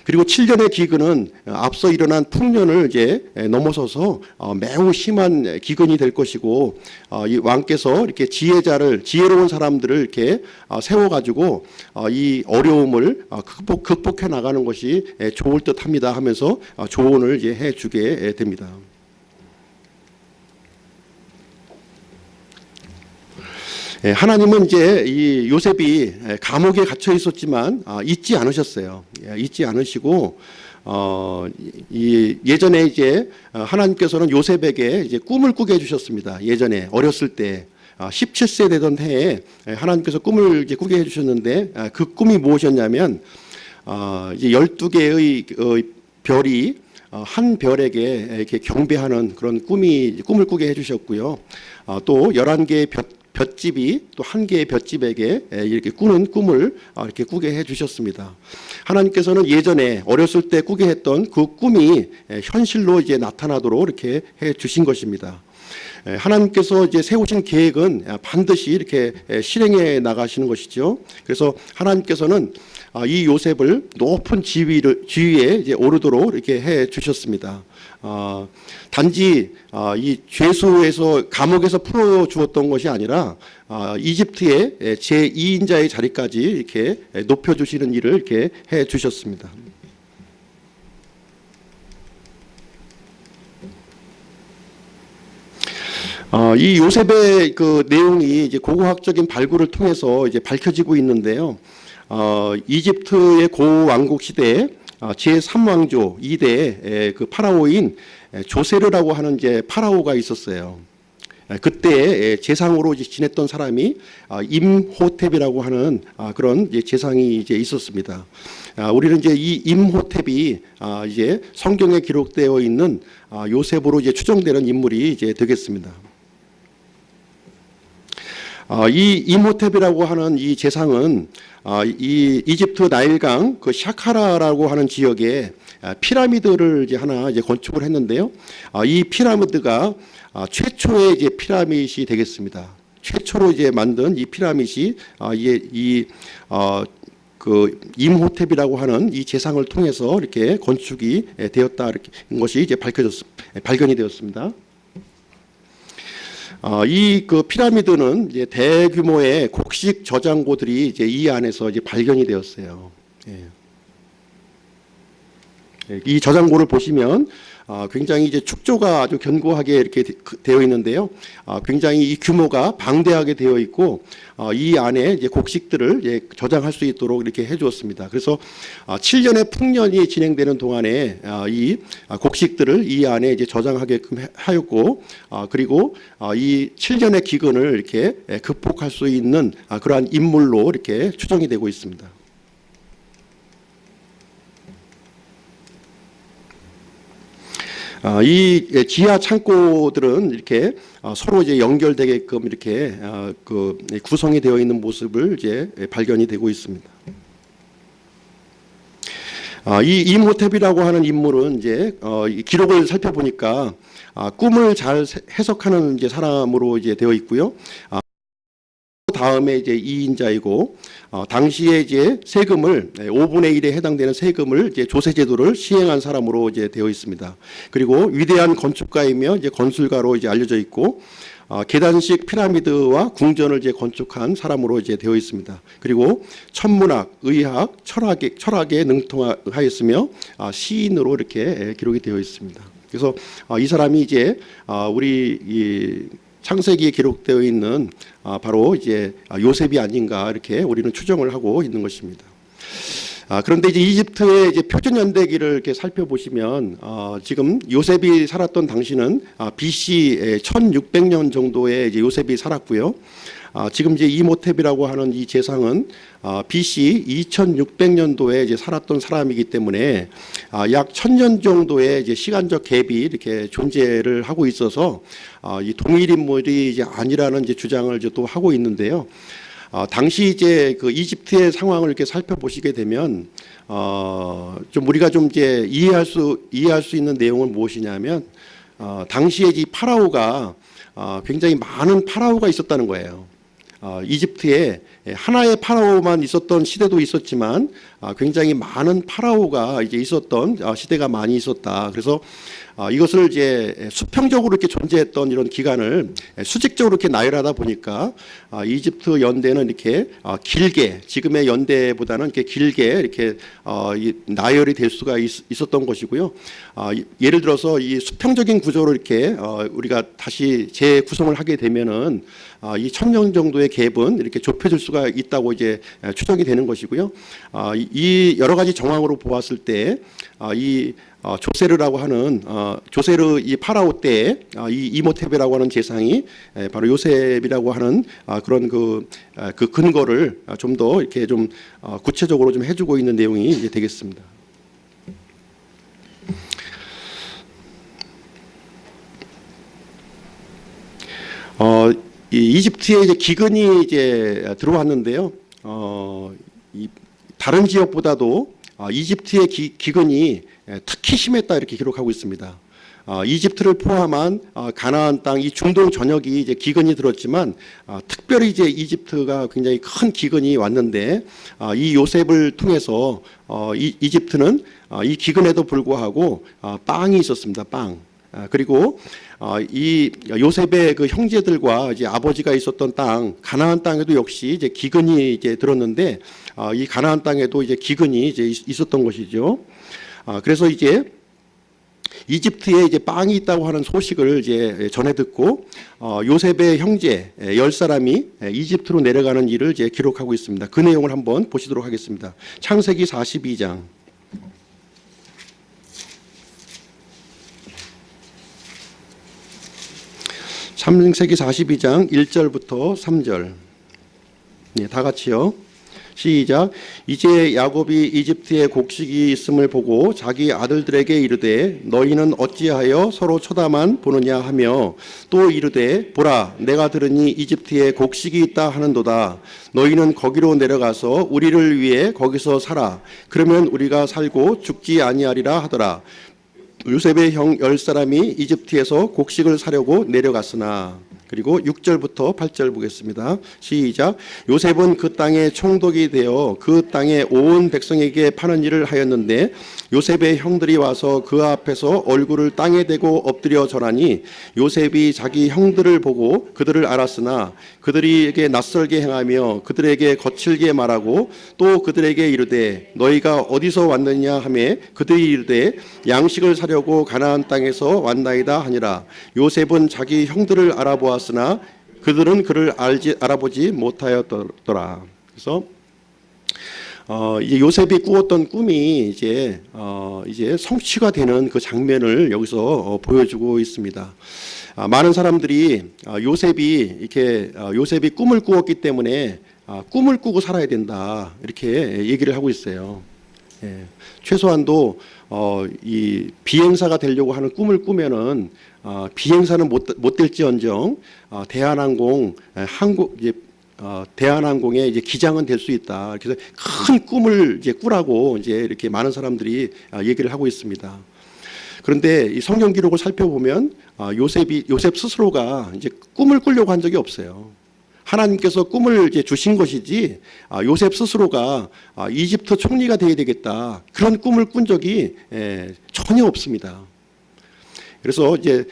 그리고 7년의 기근은 앞서 일어난 풍년을 이제 넘어서서 매우 심한 기근이 될 것이고, 이 왕께서 이렇게 지혜로운 사람들을 이렇게 세워가지고 이 어려움을 극복해 나가는 것이 좋을 듯합니다 하면서 조언을 이제 해주게 됩니다. 하나님은 이제 이 요셉이 감옥에 갇혀 있었지만 잊지 않으셨어요. 잊지 않으시고 예전에 이제 하나님께서는 요셉에게 이제 꿈을 꾸게 해주셨습니다. 예전에 어렸을 때 17세 되던 해에 하나님께서 꿈을 이제 꾸게 해주셨는데 그 꿈이 무엇이었냐면 이제 12개의 별이 한 별에게 이렇게 경배하는 그런 꿈을 꾸게 해주셨고요. 또 11개의 볏집이 또 한 개의 볏집에게 이렇게 꾸는 꿈을 이렇게 꾸게 해주셨습니다. 하나님께서는 예전에 어렸을 때 꾸게 했던 그 꿈이 현실로 이제 나타나도록 이렇게 해주신 것입니다. 하나님께서 이제 세우신 계획은 반드시 이렇게 실행해 나가시는 것이죠. 그래서 하나님께서는 이 요셉을 높은 지위에 이제 오르도록 이렇게 해 주셨습니다. 단지 이 죄수에서 감옥에서 풀어 주었던 것이 아니라 이집트의 제2인자의 자리까지 이렇게 높여 주시는 일을 이렇게 해 주셨습니다. 이 요셉의 그 내용이 이제 고고학적인 발굴을 통해서 이제 밝혀지고 있는데요. 이집트의 고왕국 시대에 제3왕조 2대 그 파라오인 조세르라고 하는 이제 파라오가 있었어요. 그때 재상으로 이제 지냈던 사람이 임호텝이라고 하는 그런 이제 재상이 이제 있었습니다. 우리는 이제 이 임호텝이 이제 성경에 기록되어 있는 요셉으로 이제 추정되는 인물이 이제 되겠습니다. 이 임호텝이라고 하는 이 재상은 이 이집트 나일강 그 샤카라라고 하는 지역에 피라미드를 이제 하나 이제 건축을 했는데요. 이 피라미드가 최초의 이제 피라밋이 되겠습니다. 최초로 이제 만든 이 피라밋이 그 임호텝이라고 하는 이 재상을 통해서 이렇게 건축이 되었다 이렇게 것이 이제 발견이 되었습니다. 이 그 피라미드는 이제 대규모의 곡식 저장고들이 이제 이 안에서 이제 발견이 되었어요. 이 저장고를 보시면 굉장히 이제 축조가 아주 견고하게 이렇게 되어 있는데요. 굉장히 이 규모가 방대하게 되어 있고 이 안에 이제 곡식들을 이제 저장할 수 있도록 이렇게 해주었습니다. 그래서 7년의 풍년이 진행되는 동안에 이 곡식들을 이 안에 이제 저장하게끔 하였고 그리고 이 7년의 기근을 이렇게 극복할 수 있는 그러한 인물로 이렇게 추정이 되고 있습니다. 이 지하 창고들은 이렇게 서로 이제 연결되게끔 이렇게 그 구성이 되어 있는 모습을 이제 발견이 되고 있습니다. 이 임호텝이라고 하는 인물은 이제 기록을 살펴보니까 꿈을 잘 해석하는 이제 사람으로 이제 되어 있고요. 다음에 이제 2인자이고 당시에 이제 세금을 5분의 1에 해당되는 세금을 이제 조세 제도를 시행한 사람으로 이제 되어 있습니다. 그리고 위대한 건축가이며 이제 건술가로 이제 알려져 있고 계단식 피라미드와 궁전을 이제 건축한 사람으로 이제 되어 있습니다. 그리고 천문학, 의학, 철학에 능통하였으며 시인으로 이렇게 기록이 되어 있습니다. 그래서 이 사람이 이제 우리 이 창세기에 기록되어 있는 바로 이제 요셉이 아닌가 이렇게 우리는 추정을 하고 있는 것입니다. 그런데 이제 이집트의 이제 표준 연대기를 이렇게 살펴보시면 지금 요셉이 살았던 당시는 BC 1600년 정도에 이제 요셉이 살았고요. 지금 이제 이모텝이라고 하는 이 재상은 BC 2600년도에 이제 살았던 사람이기 때문에 약 1000년 정도의 이제 시간적 갭이 이렇게 존재를 하고 있어서 이 동일 인물이 이제 아니라는 이제 주장을 이제 또 하고 있는데요. 당시 이제 그 이집트의 상황을 이렇게 살펴보시게 되면 좀 우리가 좀 이제 이해할 수 있는 내용은 무엇이냐면 당시에 이 파라오가 굉장히 많은 파라오가 있었다는 거예요. 이집트에 하나의 파라오만 있었던 시대도 있었지만 굉장히 많은 파라오가 이제 있었던 시대가 많이 있었다. 그래서 이것을 이제 수평적으로 이렇게 존재했던 이런 기간을 수직적으로 이렇게 나열하다 보니까 이집트 연대는 이렇게 길게, 지금의 연대보다는 이렇게 길게 이렇게 나열이 될 수가 있었던 것이고요. 예를 들어서 이 수평적인 구조로 이렇게 우리가 다시 재구성을 하게 되면은 이 1000년 정도의 갭은 이렇게 좁혀질 수가 있다고 이제 추정이 되는 것이고요. 이 여러 가지 정황으로 보았을 때 이 조세르라고 하는 조세르 이 파라오 때에 이 이모테베라고 하는 재상이 바로 요셉이라고 하는 그런 그 근거를 좀 더 이렇게 좀 구체적으로 좀 해주고 있는 내용이 이제 되겠습니다. 이 이집트에 이제 기근이 이제 들어왔는데요. 이 다른 지역보다도 이집트의 기근이 특히 심했다 이렇게 기록하고 있습니다. 이집트를 포함한 가나안 땅, 이 중동 전역이 이제 기근이 들었지만 특별히 이제 이집트가 굉장히 큰 기근이 왔는데 이 요셉을 통해서 이집트는 이 기근에도 불구하고 빵이 있었습니다. 빵. 그리고 이 요셉의 그 형제들과 이제 아버지가 있었던 땅 가나안 땅에도 역시 이제 기근이 이제 들었는데 이 가나안 땅에도 이제 기근이 이제 있었던 것이죠. 그래서 이제 이집트에 이제 빵이 있다고 하는 소식을 이제 전해 듣고 요셉의 형제 10사람이 이집트로 내려가는 일을 이제 기록하고 있습니다. 그 내용을 한번 보시도록 하겠습니다. 창세기 42장. 창세기 42장 1절부터 3절. 네, 다 같이요. 시작. 이제 야곱이 이집트에 곡식이 있음을 보고 자기 아들들에게 이르되 너희는 어찌하여 서로 쳐다만 보느냐 하며 또 이르되 보라 내가 들으니 이집트에 곡식이 있다 하는도다. 너희는 거기로 내려가서 우리를 위해 거기서 살아. 그러면 우리가 살고 죽지 아니하리라 하더라. 요셉의 형 10사람이 이집트에서 곡식을 사려고 내려갔으나. 그리고 6절부터 8절 보겠습니다. 시작. 요셉은 그 땅에 총독이 되어 그 땅의 온 백성에게 파는 일을 하였는데 요셉의 형들이 와서 그 앞에서 얼굴을 땅에 대고 엎드려 절하니 요셉이 자기 형들을 보고 그들을 알았으나 그들에게 낯설게 행하며 그들에게 거칠게 말하고 또 그들에게 이르되 너희가 어디서 왔느냐 하매 그들이 이르되 양식을 사려고 가나안 땅에서 왔나이다 하니라. 요셉은 자기 형들을 알아보았으나 그들은 그를 알아보지 못하였더라. 그래서 이제 요셉이 꾸었던 꿈이 이제 성취가 되는 그 장면을 여기서 보여주고 있습니다. 많은 사람들이 요셉이 꿈을 꾸었기 때문에 꿈을 꾸고 살아야 된다 이렇게 얘기를 하고 있어요. 예, 최소한도 이 비행사가 되려고 하는 꿈을 꾸면은 비행사는 못 될지언정 대한항공의 이제 기장은 될 수 있다. 그래서 큰 꿈을 이제 꾸라고 이제 이렇게 많은 사람들이 얘기를 하고 있습니다. 그런데 이 성경 기록을 살펴보면 요셉 스스로가 이제 꿈을 꾸려고 한 적이 없어요. 하나님께서 꿈을 이제 주신 것이지 요셉 스스로가 이집트 총리가 되어야 되겠다 그런 꿈을 꾼 적이 전혀 없습니다. 그래서 이제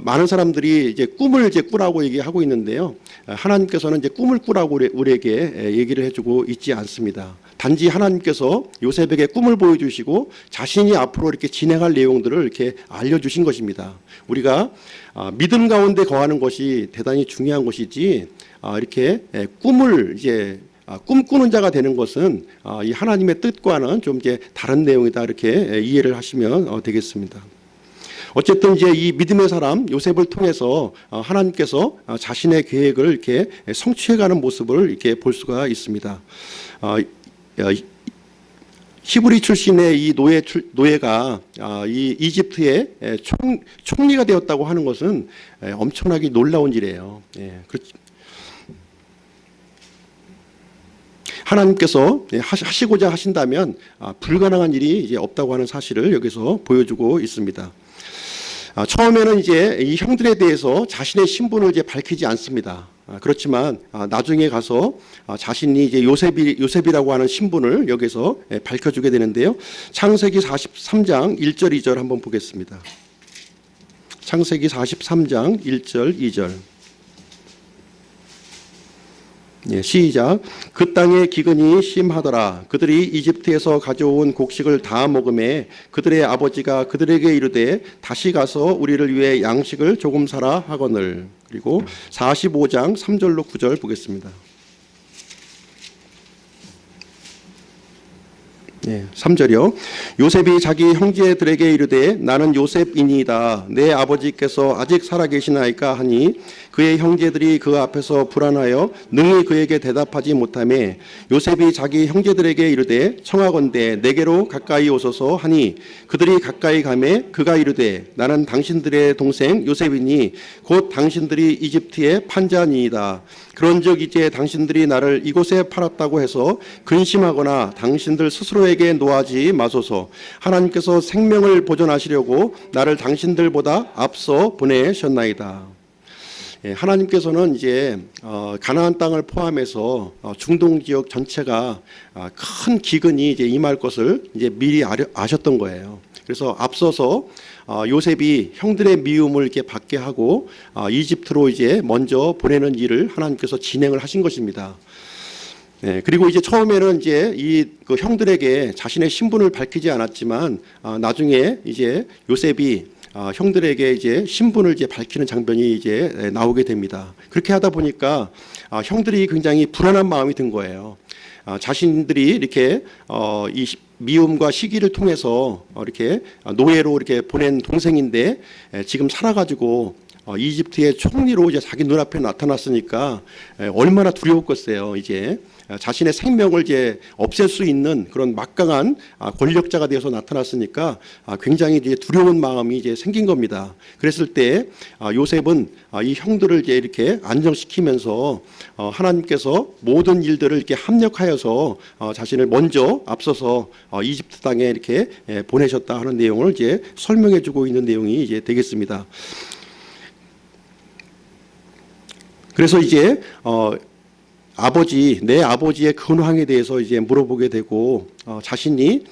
많은 사람들이 이제 꿈을 이제 꾸라고 얘기하고 있는데요. 하나님께서는 이제 꿈을 꾸라고 우리에게 얘기를 해주고 있지 않습니다. 단지 하나님께서 요셉에게 꿈을 보여주시고 자신이 앞으로 이렇게 진행할 내용들을 이렇게 알려주신 것입니다. 우리가 믿음 가운데 거하는 것이 대단히 중요한 것이지 이렇게 꿈을 이제 꿈꾸는 자가 되는 것은 이 하나님의 뜻과는 좀 이제 다른 내용이다 이렇게 이해를 하시면 되겠습니다. 어쨌든 이제 이 믿음의 사람 요셉을 통해서 하나님께서 자신의 계획을 이렇게 성취해가는 모습을 이렇게 볼 수가 있습니다. 히브리 출신의 이 노예가 이 이집트의 총리가 되었다고 하는 것은 엄청나게 놀라운 일이에요. 하나님께서 하시고자 하신다면 불가능한 일이 이제 없다고 하는 사실을 여기서 보여주고 있습니다. 처음에는 이제 이 형들에 대해서 자신의 신분을 이제 밝히지 않습니다. 그렇지만 나중에 가서 자신이 이제 요셉이라고 하는 신분을 여기서 밝혀주게 되는데요. 창세기 43장 1절 2절 한번 보겠습니다. 창세기 43장 1절 2절. 예, 시작. 그 땅의 기근이 심하더라. 그들이 이집트에서 가져온 곡식을 다 먹음에 그들의 아버지가 그들에게 이르되 다시 가서 우리를 위해 양식을 조금 사라 하거늘. 그리고 45장 3절로 9절 보겠습니다. 예, 3절이요. 요셉이 자기 형제들에게 이르되 나는 요셉이니이다. 내 아버지께서 아직 살아계시나이까 하니 그의 형제들이 그 앞에서 불안하여 능히 그에게 대답하지 못하매 요셉이 자기 형제들에게 이르되 청하건대 내게로 가까이 오소서 하니 그들이 가까이 가매 그가 이르되 나는 당신들의 동생 요셉이니 곧 당신들이 이집트의 판자니이다. 그런즉 이제 당신들이 나를 이곳에 팔았다고 해서 근심하거나 당신들 스스로에게 노하지 마소서. 하나님께서 생명을 보존하시려고 나를 당신들보다 앞서 보내셨나이다. 예, 하나님께서는 이제 가나안 땅을 포함해서 중동 지역 전체가 큰 기근이 이제 임할 것을 이제 미리 아셨던 거예요. 그래서 앞서서 요셉이 형들의 미움을 이렇게 받게 하고 이집트로 이제 먼저 보내는 일을 하나님께서 진행을 하신 것입니다. 네, 그리고 이제 처음에는 이제 그 형들에게 자신의 신분을 밝히지 않았지만 나중에 이제 요셉이 형들에게 이제 신분을 이제 밝히는 장면이 이제 나오게 됩니다. 그렇게 하다 보니까 형들이 굉장히 불안한 마음이 든 거예요. 자신들이 이렇게 이 미움과 시기를 통해서 이렇게 노예로 이렇게 보낸 동생인데 지금 살아가지고 이집트의 총리로 이제 자기 눈앞에 나타났으니까 얼마나 두려웠겠어요. 이제 자신의 생명을 이제 없앨 수 있는 그런 막강한 권력자가 되어서 나타났으니까 굉장히 이제 두려운 마음이 이제 생긴 겁니다. 그랬을 때 요셉은 이 형들을 이제 이렇게 안정시키면서 하나님께서 모든 일들을 이렇게 합력하여서 자신을 먼저 앞서서 이집트 땅에 이렇게 보내셨다 하는 내용을 이제 설명해주고 있는 내용이 이제 되겠습니다. 그래서 이제 내 아버지의 근황에 대해서 이제 물어보게 되고 자신이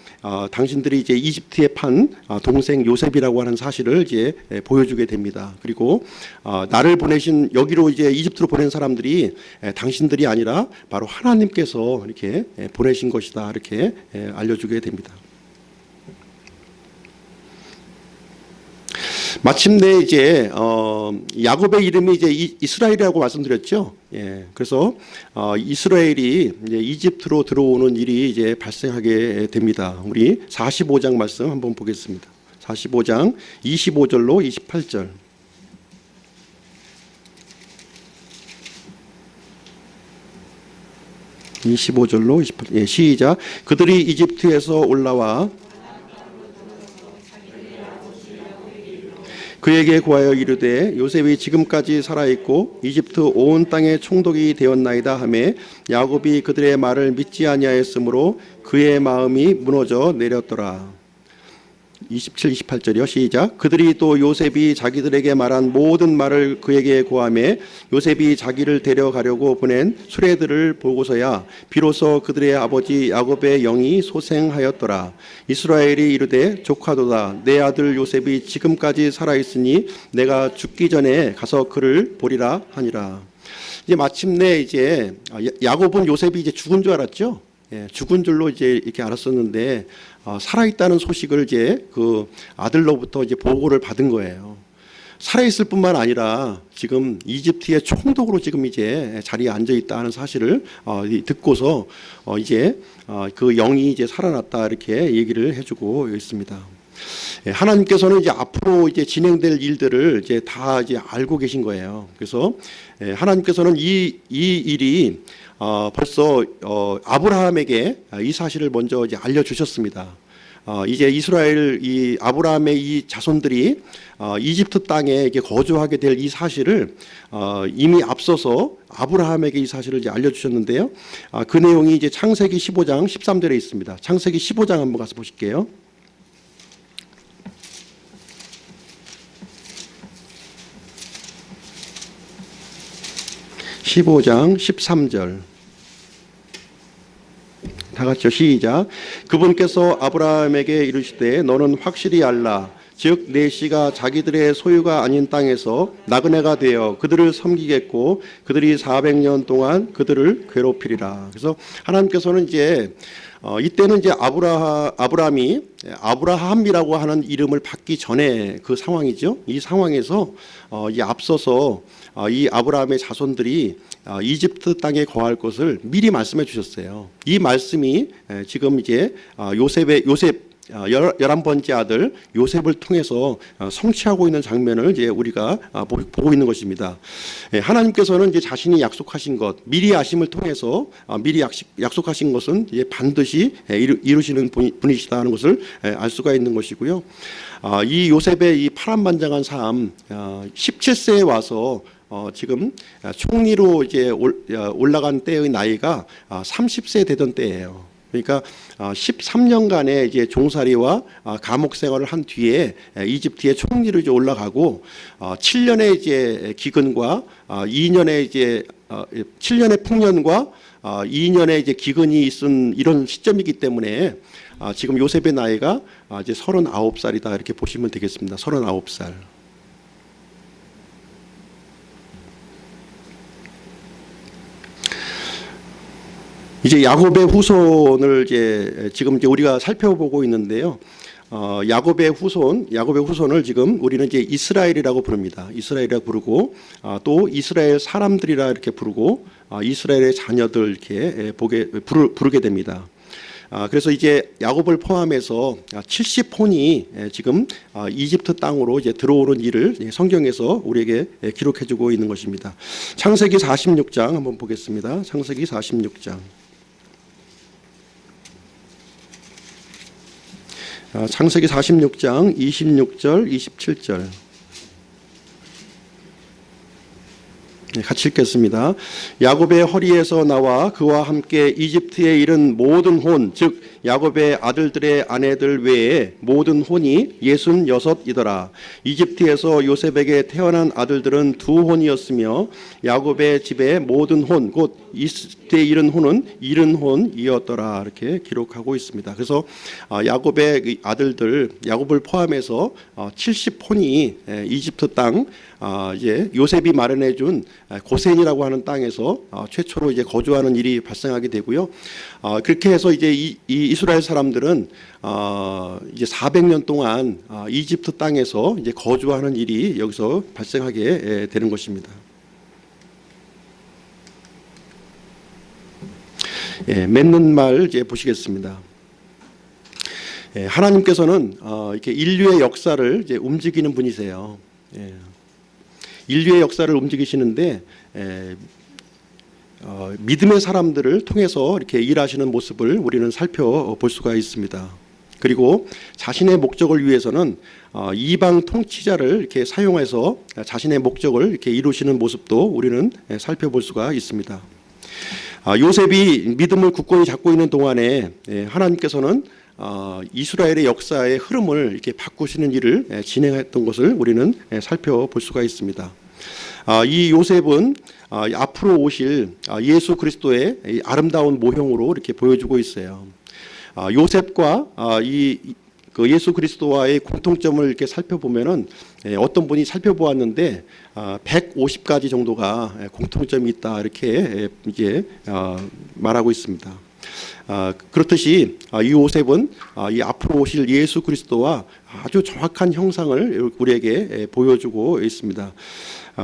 당신들이 이제 이집트에 판 동생 요셉이라고 하는 사실을 이제 보여주게 됩니다. 그리고 나를 보내신 여기로 이제 이집트로 보낸 사람들이 당신들이 아니라 바로 하나님께서 이렇게 보내신 것이다 이렇게 알려주게 됩니다. 마침내 이제 야곱의 이름이 이제 이스라엘이라고 말씀드렸죠. 예, 그래서 이스라엘이 이제 이집트로 들어오는 일이 이제 발생하게 됩니다. 우리 45장 말씀 한번 보겠습니다. 45장 25절로 28절. 예, 시작. 그들이 이집트에서 올라와 그에게 구하여 이르되 요셉이 지금까지 살아있고 이집트 온 땅에 총독이 되었나이다 하매 야곱이 그들의 말을 믿지 아니하였으므로 그의 마음이 무너져 내렸더라. 27, 28절이요. 시작. 그들이 또 요셉이 자기들에게 말한 모든 말을 그에게 고하매 요셉이 자기를 데려가려고 보낸 수레들을 보고서야 비로소 그들의 아버지 야곱의 영이 소생하였더라. 이스라엘이 이르되 조카도다. 내 아들 요셉이 지금까지 살아있으니 내가 죽기 전에 가서 그를 보리라 하니라. 이제 마침내 이제 야곱은 요셉이 이제 죽은 줄 알았죠. 예, 죽은 줄로 이제 이렇게 알았었는데 살아있다는 소식을 이제 그 아들로부터 이제 보고를 받은 거예요. 살아있을 뿐만 아니라 지금 이집트의 총독으로 지금 이제 자리에 앉아 있다 하는 사실을 듣고서 이제 그 영이 이제 살아났다 이렇게 얘기를 해주고 있습니다. 예, 하나님께서는 이제 앞으로 이제 진행될 일들을 이제 다 이제 알고 계신 거예요. 그래서 하나님께서는 이 일이 벌써 아브라함에게 이 사실을 먼저 이제 알려주셨습니다. 이제 이스라엘 이 아브라함의 이 자손들이 이집트 땅에 이렇게 거주하게 될 이 사실을 이미 앞서서 아브라함에게 이 사실을 이제 알려주셨는데요. 그 내용이 이제 창세기 15장 13절에 있습니다. 창세기 15장 한번 가서 보실게요. 15장 13절. 다 같이요. 시작. 그분께서 아브라함에게 이르시되 너는 확실히 알라. 즉 내 씨가 자기들의 소유가 아닌 땅에서 나그네가 되어 그들을 섬기겠고 그들이 400년 동안 그들을 괴롭히리라. 그래서 하나님께서는 이제 이때는 이제 아브라함이 아브라함이라고 하는 이름을 받기 전에 그 상황이죠. 이 상황에서 이 앞서서 이 아브라함의 자손들이 이집트 땅에 거할 것을 미리 말씀해 주셨어요. 이 말씀이 지금 이제 요셉 11번째 아들 요셉을 통해서 성취하고 있는 장면을 이제 우리가 보고 있는 것입니다. 하나님께서는 이제 자신이 약속하신 것, 미리 아심을 통해서 미리 약속하신 것은 이제 반드시 이루시는 분이시다 하는 것을 알 수가 있는 것이고요. 이 요셉의 이 파란만장한 삶, 17세에 와서 지금 총리로 이제 올라간 때의 나이가 30세 되던 때예요. 그러니까 13년간의 이제 종살이와 감옥 생활을 한 뒤에 이집트의 총리로 이제 올라가고 7년의 이제 기근과 2년의 이제 7년의 풍년과 2년의 이제 기근이 있은 이런 시점이기 때문에 지금 요셉의 나이가 이제 39살이다 이렇게 보시면 되겠습니다. 39살. 이제 야곱의 후손을 이제 지금 이제 우리가 살펴보고 있는데요. 야곱의 후손을 지금 우리는 이제 이스라엘이라고 부릅니다. 이스라엘이라고 부르고 또 이스라엘 사람들이라 이렇게 부르고 이스라엘의 자녀들 이렇게 부르게 됩니다. 그래서 이제 야곱을 포함해서 70혼이 지금 이집트 땅으로 이제 들어오는 일을 성경에서 우리에게 기록해주고 있는 것입니다. 창세기 46장 한번 보겠습니다. 창세기 46장. 창세기 46장 26절 27절 같이 읽겠습니다. 야곱의 허리에서 나와 그와 함께 이집트에 이른 모든 혼, 즉 야곱의 아들들의 아내들 외에 모든 혼이 66이더라. 이집트에서 요셉에게 태어난 아들들은 2혼이었으며 야곱의 집의 모든 혼, 곧 이집트에 이른 혼은 70혼이었더라. 이렇게 기록하고 있습니다. 그래서 야곱의 아들들, 야곱을 포함해서 70혼이 이집트 땅, 이제 요셉이 마련해준 고센이라고 하는 땅에서 최초로 이제 거주하는 일이 발생하게 되고요. 그렇게 해서 이제 이 이스라엘 사람들은 이제 400년 동안 이집트 땅에서 이제 거주하는 일이 여기서 발생하게 되는 것입니다. 맺는 말 이제 보시겠습니다. 하나님께서는 이렇게 인류의 역사를 이제 움직이는 분이세요. 인류의 역사를 움직이시는데 믿음의 사람들을 통해서 이렇게 일하시는 모습을 우리는 살펴볼 수가 있습니다. 그리고 자신의 목적을 위해서는 이방 통치자를 이렇게 사용해서 자신의 목적을 이렇게 이루시는 모습도 우리는 살펴볼 수가 있습니다. 요셉이 믿음을 굳건히 잡고 있는 동안에 하나님께서는 이스라엘의 역사의 흐름을 이렇게 바꾸시는 일을 진행했던 것을 우리는 살펴볼 수가 있습니다. 이 요셉은 앞으로 오실 예수 그리스도의 아름다운 모형으로 이렇게 보여주고 있어요. 요셉과 그 예수 그리스도와의 공통점을 이렇게 살펴보면은 어떤 분이 살펴보았는데 150가지 정도가 공통점이 있다 이렇게 이제 말하고 있습니다. 그렇듯이 이 요셉은 이 앞으로 오실 예수 그리스도와 아주 정확한 형상을 우리에게 보여주고 있습니다.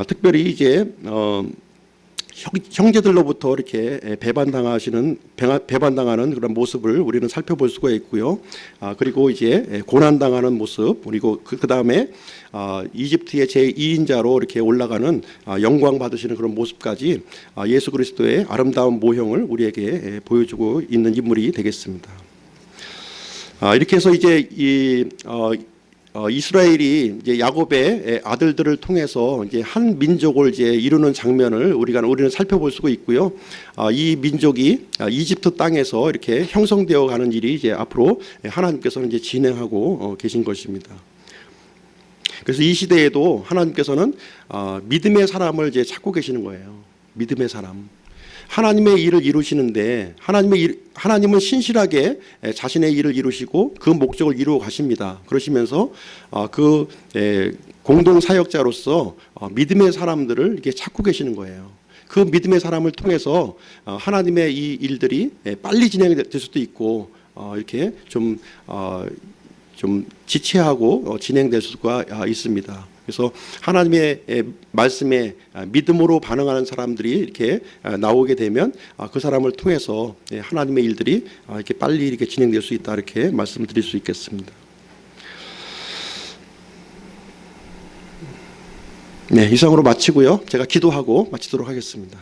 특별히 이제 형제들로부터 이렇게 배반당하는 그런 모습을 우리는 살펴볼 수가 있고요. 그리고 이제 고난당하는 모습, 그리고 그 다음에 이집트의 제2인자로 이렇게 올라가는 영광 받으시는 그런 모습까지 예수 그리스도의 아름다운 모형을 우리에게 보여주고 있는 인물이 되겠습니다. 이렇게 해서 이제 이스라엘이 이제 야곱의 아들들을 통해서 이제 한 민족을 이제 이루는 장면을 우리는 살펴볼 수가 있고요. 이 민족이 이집트 땅에서 이렇게 형성되어 가는 일이 이제 앞으로 하나님께서는 이제 진행하고 계신 것입니다. 그래서 이 시대에도 하나님께서는 믿음의 사람을 이제 찾고 계시는 거예요. 믿음의 사람. 하나님의 일을 이루시는데 하나님은 신실하게 자신의 일을 이루시고 그 목적을 이루어 가십니다. 그러시면서 그 공동 사역자로서 믿음의 사람들을 이렇게 찾고 계시는 거예요. 그 믿음의 사람을 통해서 하나님의 이 일들이 빨리 진행될 수도 있고 이렇게 좀 지체하고 진행될 수가 있습니다. 그래서 하나님의 말씀에 믿음으로 반응하는 사람들이 이렇게 나오게 되면 그 사람을 통해서 하나님의 일들이 이렇게 빨리 이렇게 진행될 수 있다, 이렇게 말씀드릴 수 있겠습니다. 네, 이상으로 마치고요. 제가 기도하고 마치도록 하겠습니다.